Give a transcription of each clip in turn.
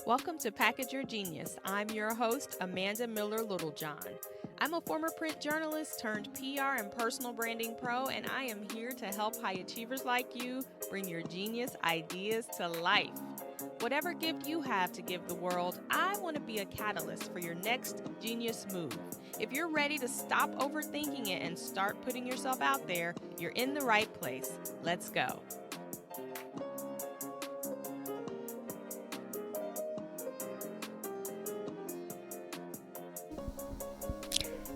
Welcome to Package Your Genius. I'm your host, Amanda Miller Littlejohn. I'm a former print journalist turned PR and personal branding pro, and I am here to help high achievers like you bring your genius ideas to life. Whatever gift you have to give the world, I want to be a catalyst for your next genius move. If you're ready to stop overthinking it and start putting yourself out there, you're in the right place. Let's go.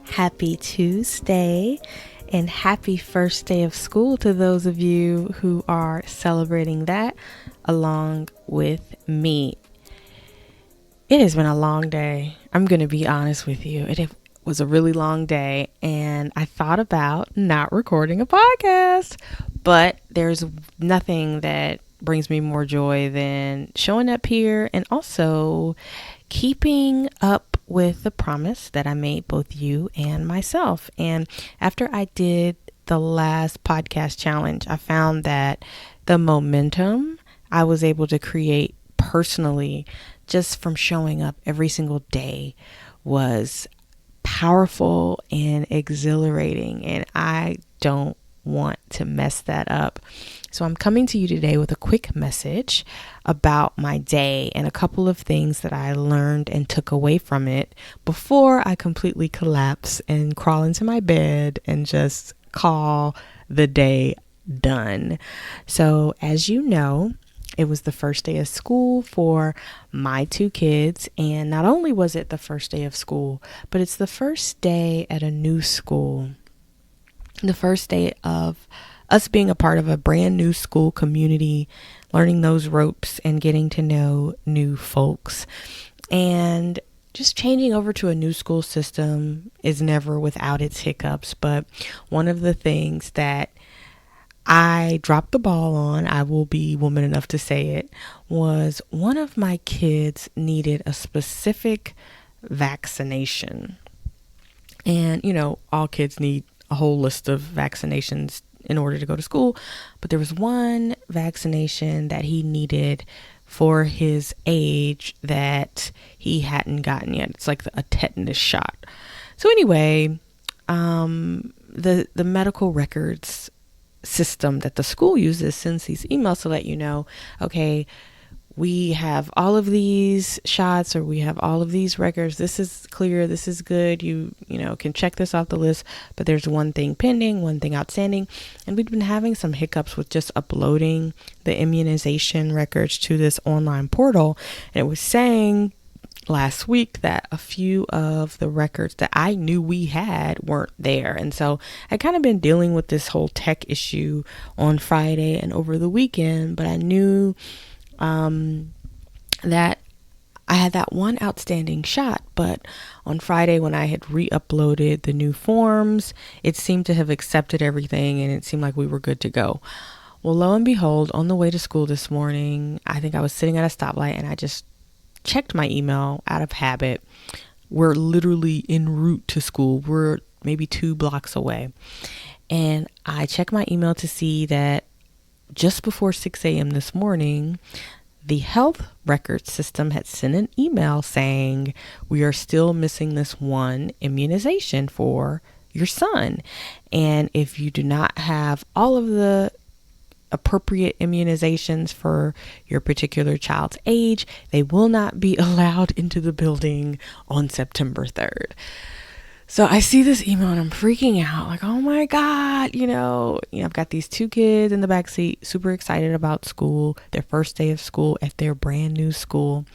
Happy Tuesday and happy first day of school to those of you who are celebrating that along with me. It has been a long day. I'm going to be honest with you. It was a really long day and I thought about not recording a podcast, but there's nothing that brings me more joy than showing up here and also keeping up with the promise that I made both you and myself. And after I did the last podcast challenge, I found that the momentum I was able to create personally just from showing up every single day was powerful and exhilarating. And I don't want to mess that up. So I'm coming to you today with a quick message about my day and a couple of things that I learned and took away from it before I completely collapse and crawl into my bed and just call the day done. So as you know, it was the first day of school for my two kids. And not only was it the first day of school, but it's the first day at a new school. The first day of us being a part of a brand new school community, learning those ropes and getting to know new folks. And just changing over to a new school system is never without its hiccups. But one of the things that I dropped the ball on, I will be woman enough to say it, was one of my kids needed a specific vaccination. And, all kids need a whole list of vaccinations in order to go to school. But there was one vaccination that he needed for his age that he hadn't gotten yet. It's like a tetanus shot. So anyway, the medical records system that the school uses sends these emails to let you know, okay, we have all of these shots or we have all of these records. This is clear. This is good. You can check this off the list, but there's one thing pending, one thing outstanding. And we've been having some hiccups with just uploading the immunization records to this online portal. And it was saying last week that a few of the records that I knew we had weren't there. And so I kind of been dealing with this whole tech issue on Friday and over the weekend, but I knew that I had that one outstanding shot, but on Friday when I had re-uploaded the new forms, it seemed to have accepted everything and it seemed like we were good to go. Well, lo and behold, on the way to school this morning, I think I was sitting at a stoplight and I just checked my email out of habit. We're literally en route to school. We're maybe 2 blocks away. And I checked my email to see that just before 6 a.m. this morning, the health record system had sent an email saying we are still missing this one immunization for your son. And if you do not have all of the appropriate immunizations for your particular child's age, they will not be allowed into the building on September 3rd. So I see this email and I'm freaking out like, oh my God, I've got these 2 kids in the backseat, super excited about school, their first day of school at their brand new school.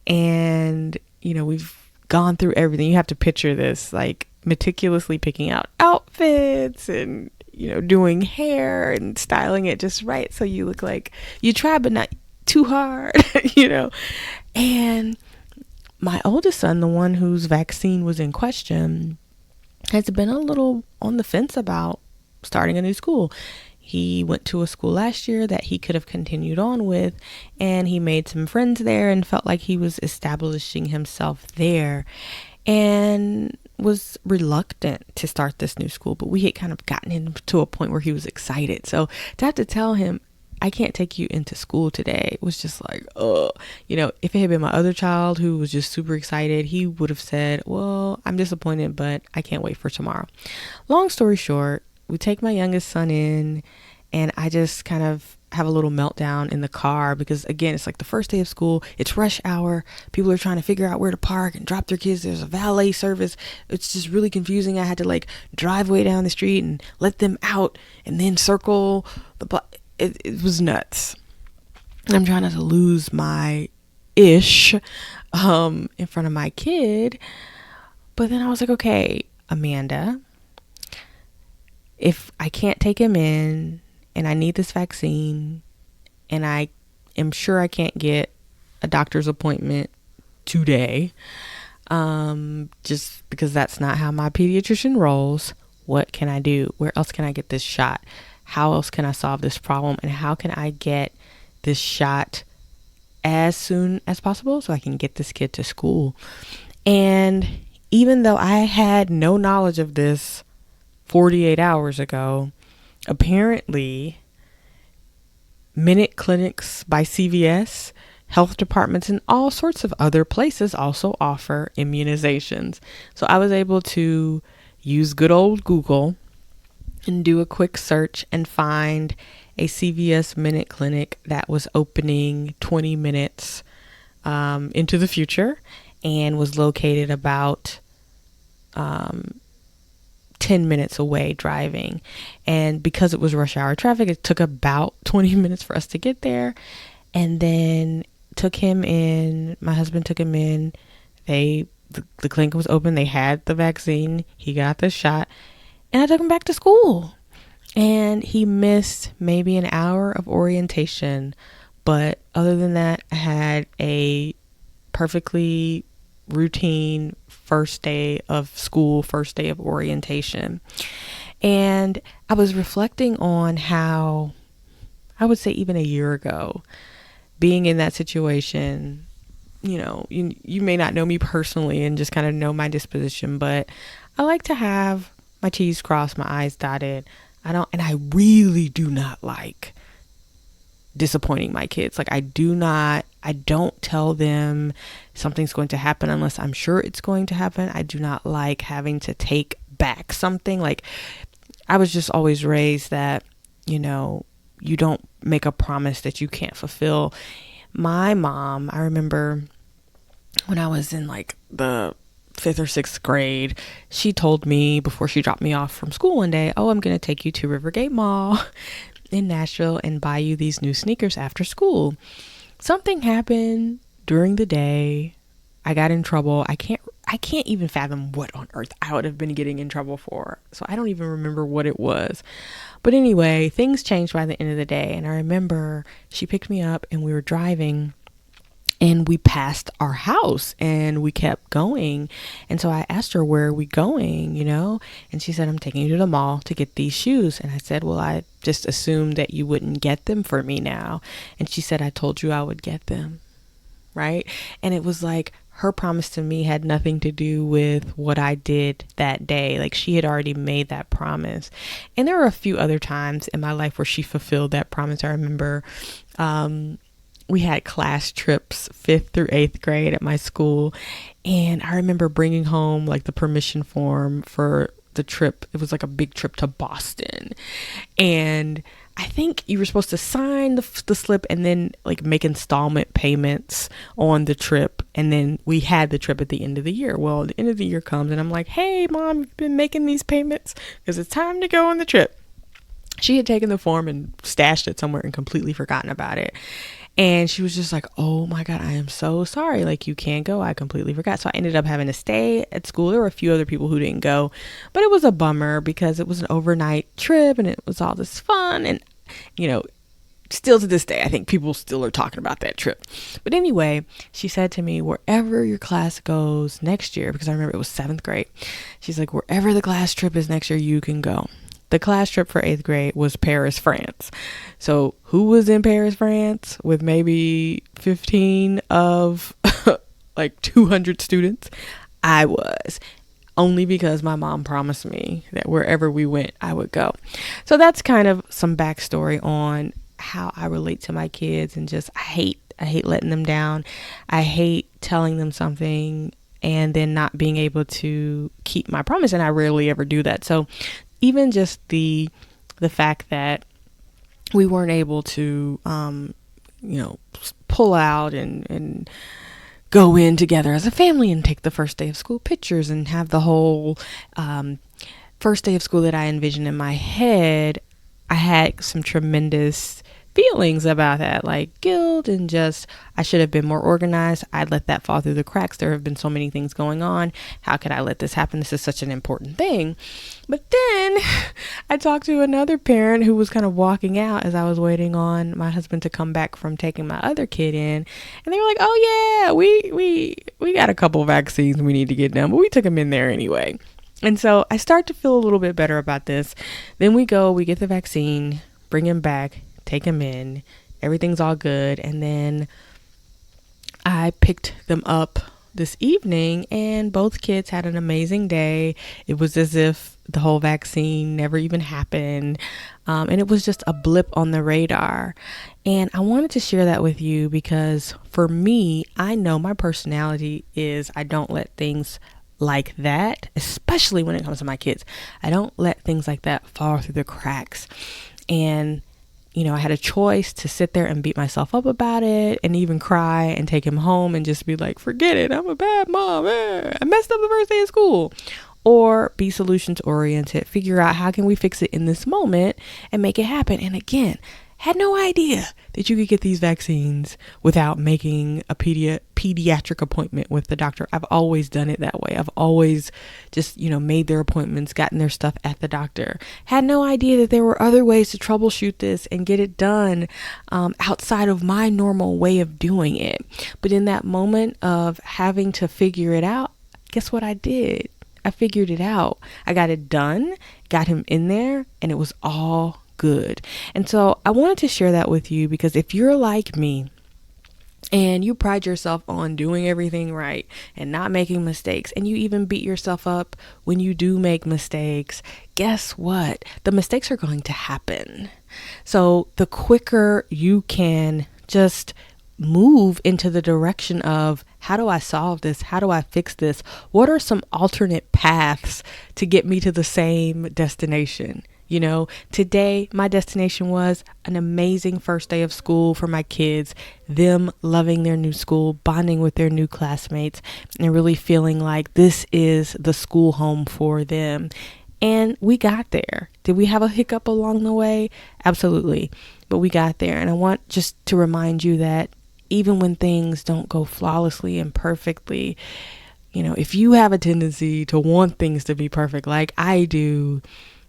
And, we've gone through everything. You have to picture this, like meticulously picking out outfits and, doing hair and styling it just right. So you look like you try, but not too hard, And my oldest son, the one whose vaccine was in question, has been a little on the fence about starting a new school. He went to a school last year that he could have continued on with, and he made some friends there and felt like he was establishing himself there and was reluctant to start this new school. But we had kind of gotten him to a point where he was excited. So to have to tell him, I can't take you into school today, was just like, if it had been my other child who was just super excited, he would have said, well, I'm disappointed, but I can't wait for tomorrow. Long story short, we take my youngest son in, and I just kind of have a little meltdown in the car because, again, it's like the first day of school. It's rush hour. People are trying to figure out where to park and drop their kids. There's a valet service. It's just really confusing. I had to like drive way down the street and let them out and then circle the block. It was nuts. I'm trying not to lose my ish in front of my kid. But then I was like, okay, Amanda, if I can't take him in and I need this vaccine and I am sure I can't get a doctor's appointment today, just because that's not how my pediatrician rolls, what can I do? Where else can I get this shot? How else can I solve this problem? And how can I get this shot as soon as possible so I can get this kid to school? And even though I had no knowledge of this 48 hours ago, apparently minute clinics by CVS, health departments, and all sorts of other places also offer immunizations. So I was able to use good old Google and do a quick search and find a CVS minute clinic that was opening 20 minutes into the future and was located about 10 minutes away driving. And because it was rush hour traffic, it took about 20 minutes for us to get there. And then took him in, my husband took him in. The clinic was open. They had the vaccine. He got the shot. And I took him back to school. And he missed maybe an hour of orientation. But other than that, I had a perfectly routine first day of school, first day of orientation. And I was reflecting on how, I would say even a year ago, being in that situation, you may not know me personally and just kind of know my disposition, but I like to have my T's crossed, my I's dotted. I really do not like disappointing my kids. Like I don't tell them something's going to happen unless I'm sure it's going to happen. I do not like having to take back something. Like I was just always raised that, you don't make a promise that you can't fulfill. My mom, I remember when I was in like the 5th or 6th grade, she told me before she dropped me off from school one day, I'm going to take you to Rivergate Mall in Nashville and buy you these new sneakers after school. Something happened during the day. I got in trouble. I can't even fathom what on earth I would have been getting in trouble for. So I don't even remember what it was. But anyway, things changed by the end of the day. And I remember she picked me up and we were driving and we passed our house and we kept going. And so I asked her, where are we going, And she said, I'm taking you to the mall to get these shoes. And I said, well, I just assumed that you wouldn't get them for me now. And she said, I told you I would get them. Right. And it was like her promise to me had nothing to do with what I did that day. Like she had already made that promise. And there were a few other times in my life where she fulfilled that promise. I remember we had class trips 5th through 8th grade at my school. And I remember bringing home like the permission form for the trip. It was like a big trip to Boston. And I think you were supposed to sign the slip and then like make installment payments on the trip. And then we had the trip at the end of the year. Well, the end of the year comes and I'm like, hey, Mom, you've been making these payments because it's time to go on the trip. She had taken the form and stashed it somewhere and completely forgotten about it. And she was just like, oh my God, I am so sorry. Like, you can't go. I completely forgot. So I ended up having to stay at school. There were a few other people who didn't go, but it was a bummer because it was an overnight trip and it was all this fun. And, still to this day, I think people still are talking about that trip. But anyway, she said to me, wherever your class goes next year, because I remember it was 7th grade. She's like, wherever the class trip is next year, you can go. The class trip for 8th grade was Paris, France. So who was in Paris, France with maybe 15 of like 200 students? I was. Only because my mom promised me that wherever we went, I would go. So that's kind of some backstory on how I relate to my kids, and just I hate letting them down. I hate telling them something and then not being able to keep my promise, and I rarely ever do that. So even just the fact that we weren't able to pull out and go in together as a family and take the first day of school pictures and have the whole first day of school that I envisioned in my head, I had some tremendous feelings about that, like guilt and just I should have been more organized. I'd let that fall through the cracks. There have been so many things going on. How could I let this happen? This is such an important thing. But then I talked to another parent who was kind of walking out as I was waiting on my husband to come back from taking my other kid in, and they were like, "Oh yeah, we got a couple vaccines we need to get done, but we took them in there anyway." And so I start to feel a little bit better about this. Then we get the vaccine, bring him back, take him in, everything's all good. And then I picked them up this evening and both kids had an amazing day. It was as if the whole vaccine never even happened. And it was just a blip on the radar. And I wanted to share that with you because for me, I know my personality is I don't let things like that, especially when it comes to my kids. I don't let things like that fall through the cracks. And I had a choice to sit there and beat myself up about it and even cry and take him home and just be like, forget it, I'm a bad mom. I messed up the first day of school. Or be solutions oriented, figure out how can we fix it in this moment and make it happen. And again, had no idea that you could get these vaccines without making a pediatric appointment with the doctor. I've always done it that way. I've always just, made their appointments, gotten their stuff at the doctor. Had no idea that there were other ways to troubleshoot this and get it done outside of my normal way of doing it. But in that moment of having to figure it out, guess what I did? I figured it out. I got it done, got him in there, and it was all good. And so I wanted to share that with you because if you're like me and you pride yourself on doing everything right and not making mistakes, and you even beat yourself up when you do make mistakes, guess what? The mistakes are going to happen. So the quicker you can just move into the direction of how do I solve this? How do I fix this? What are some alternate paths to get me to the same destination? Today my destination was an amazing first day of school for my kids, them loving their new school, bonding with their new classmates, and really feeling like this is the school home for them. And we got there. Did we have a hiccup along the way? Absolutely. But we got there. And I want just to remind you that even when things don't go flawlessly and perfectly, if you have a tendency to want things to be perfect like I do,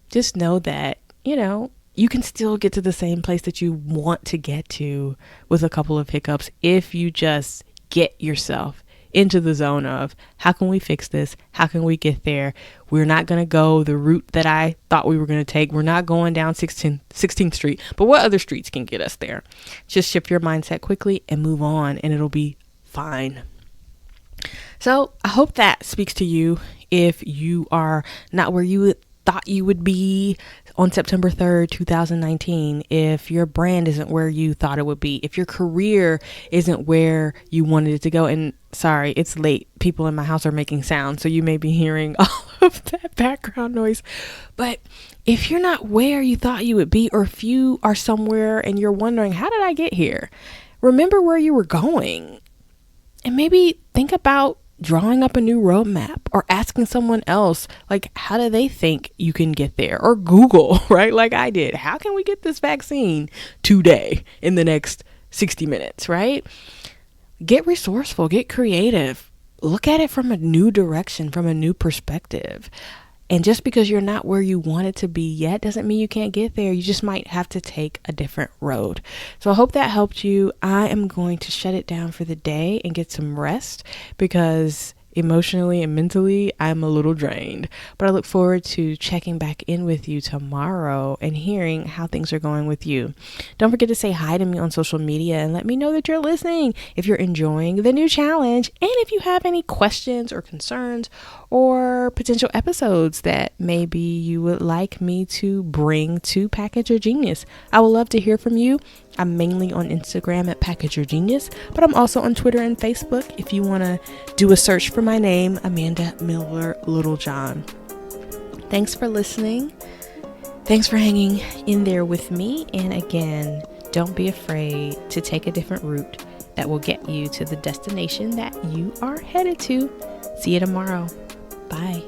just know that, you can still get to the same place that you want to get to with a couple of hiccups if you just get yourself into the zone of how can we fix this? How can we get there? We're not going to go the route that I thought we were going to take. We're not going down 16th Street, but what other streets can get us there? Just shift your mindset quickly and move on, and it'll be fine. So I hope that speaks to you if you are not where you thought you would be on September 3rd, 2019, if your brand isn't where you thought it would be, if your career isn't where you wanted it to go. And sorry, it's late. People in my house are making sound, so you may be hearing all of that background noise. But if you're not where you thought you would be, or if you are somewhere and you're wondering, how did I get here? Remember where you were going, and maybe think about drawing up a new roadmap or asking someone else, like, how do they think you can get there? Or Google, right? Like I did. How can we get this vaccine today in the next 60 minutes, right? Get resourceful, get creative, look at it from a new direction, from a new perspective. And just because you're not where you want it to be yet doesn't mean you can't get there. You just might have to take a different road. So I hope that helped you. I am going to shut it down for the day and get some rest because emotionally and mentally, I'm a little drained. But I look forward to checking back in with you tomorrow and hearing how things are going with you. Don't forget to say hi to me on social media and let me know that you're listening, if you're enjoying the new challenge, and if you have any questions or concerns or potential episodes that maybe you would like me to bring to Package Your Genius. I would love to hear from you. I'm mainly on Instagram at Package Your Genius, but I'm also on Twitter and Facebook if you want to do a search for my name, Amanda Miller Littlejohn. Thanks for listening. Thanks for hanging in there with me. And again, don't be afraid to take a different route that will get you to the destination that you are headed to. See you tomorrow. Bye.